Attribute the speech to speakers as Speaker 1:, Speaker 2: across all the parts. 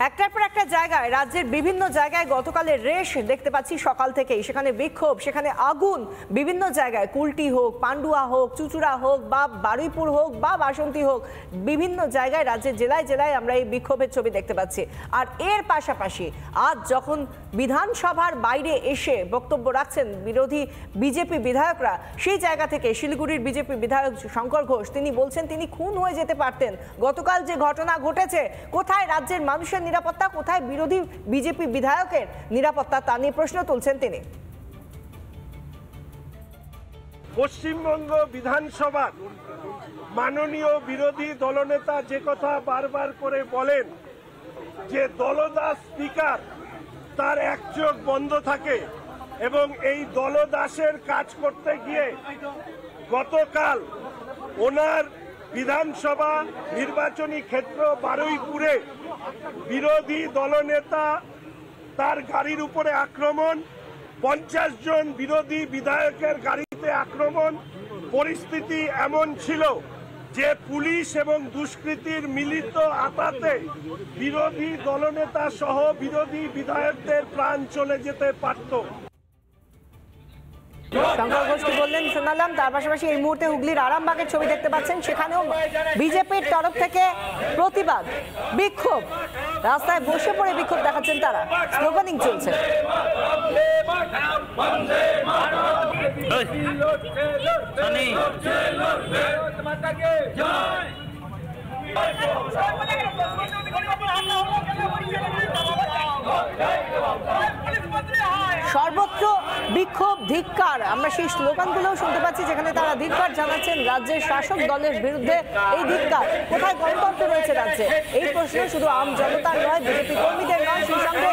Speaker 1: একটার পর একটা জায়গায় রাজ্যের বিভিন্ন জায়গায় গতকালের রেশ দেখতে পাচ্ছি সকাল থেকেই। সেখানে বিক্ষোভ, সেখানে আগুন, বিভিন্ন জায়গায় কুলটি হোক, পান্ডুয়া হোক, চুচুড়া হোক বা বারুইপুর হোক বা বাসন্তী হোক, বিভিন্ন জায়গায় রাজ্যের জেলায় জেলায় আমরা এই বিক্ষোভের ছবি দেখতে পাচ্ছি। আর এর পাশাপাশি আজ যখন বিধানসভার বাইরে এসে বক্তব্য রাখছেন বিরোধী বিজেপি বিধায়করা, সেই জায়গা থেকে শিলিগুড়ির বিজেপি বিধায়ক শঙ্কর ঘোষ তিনি বলছেন তিনি খুন হয়ে যেতে পারতেন। গতকাল যে ঘটনা ঘটেছে, কোথায় রাজ্যের মানুষের নিরাপত্তা, কোথায় বিরোধী বিজেপি বিধায়কের নিরাপত্তা, তা নিয়ে প্রশ্ন তুলছেন তিনি।
Speaker 2: পশ্চিমবঙ্গ বিধানসভার মাননীয় বিরোধী দলনেতা যে কথা বারবার করে বলেন যে দলদাস স্পিকার তার এক চোখ বন্ধ থাকে এবং এই দলদাসের কাজ করতে গিয়ে গতকাল ওনার বিধানসভা নির্বাচনী ক্ষেত্র বারুইপুরে বিরোধী দলনেতা তার গাড়ির উপরে আক্রমণ, 50 জন বিরোধী বিধায়কের গাড়িতে আক্রমণ। পরিস্থিতি এমন ছিল যে পুলিশ এবং দুষ্কৃতীর মিলিত আঘাতে বিরোধী দলনেতা সহ বিরোধী বিধায়কদের প্রাণ চলে যেতে পারত।
Speaker 1: শঙ্কর ঘোষকে বললেন শোনালাম। তার পাশাপাশি এই মুহূর্তে হুগলির আরামবাগের ছবি দেখতে পাচ্ছেন, সেখানেও বিজেপির তরফ থেকে প্রতিবাদ, বিক্ষোভ, রাস্তায় বসে পড়ে বিক্ষোভ দেখাচ্ছেন তারা, স্লোগানিং চলছে। সর্বত্র বিক্ষোভ, ধিক্কার, আমরা সেই স্লোগানগুলোও শুনতে পাচ্ছি যেখানে তারা ধিক্কার জানাচ্ছেন রাজ্যের শাসক দলের বিরুদ্ধে। এই ধিক্কার, কোথায় গণতন্ত্র রয়েছে রাজ্যে, এই প্রশ্ন শুধু আম জনতার নয়, বিজেপি কর্মীদের নয়, সেই সঙ্গে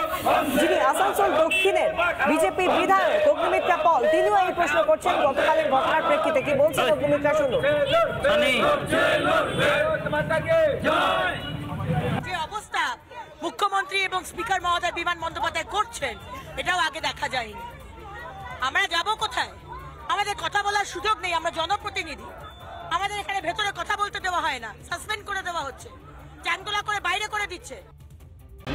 Speaker 1: যিনি আসানসোল দক্ষিণের বিজেপি বিধায়ক অগ্নিমিত্রা পল, তিনিও এই প্রশ্ন করছেন গতকালের ঘটনার প্রেক্ষিতে। কি বলছেন অগ্নিমিত্রা, শুনুন।
Speaker 3: যে অবস্থা মুখ্যমন্ত্রী এবং স্পিকার মহোদয় বিমান বন্দ্যোপাধ্যায় করছেন, এটাও আগে দেখা যায়নি। আমরা যাব কোথায়? আমাদের কথা বলার সুযোগ নেই, আমরা জনপ্রতিনিধি। আমাদের এখানে ভেতরে কথা বলতে দেওয়া হয় না, সাসপেন্ড করে দেওয়া হচ্ছে, চ্যাংদোলা করে বাইরে করে দিচ্ছে।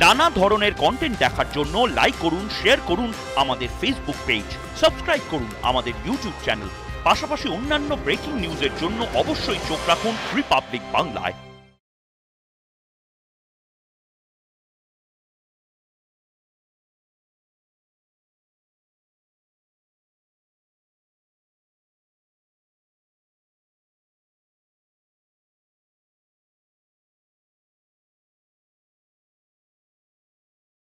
Speaker 4: নানা ধরনের কন্টেন্ট দেখার জন্য লাইক করুন, শেয়ার করুন আমাদের ফেসবুক পেজ, সাবস্ক্রাইব করুন আমাদের ইউটিউব চ্যানেল। পাশাপাশি অন্যান্য ব্রেকিং নিউজের জন্য অবশ্যই চোখ রাখুন রিপাবলিক বাংলায়।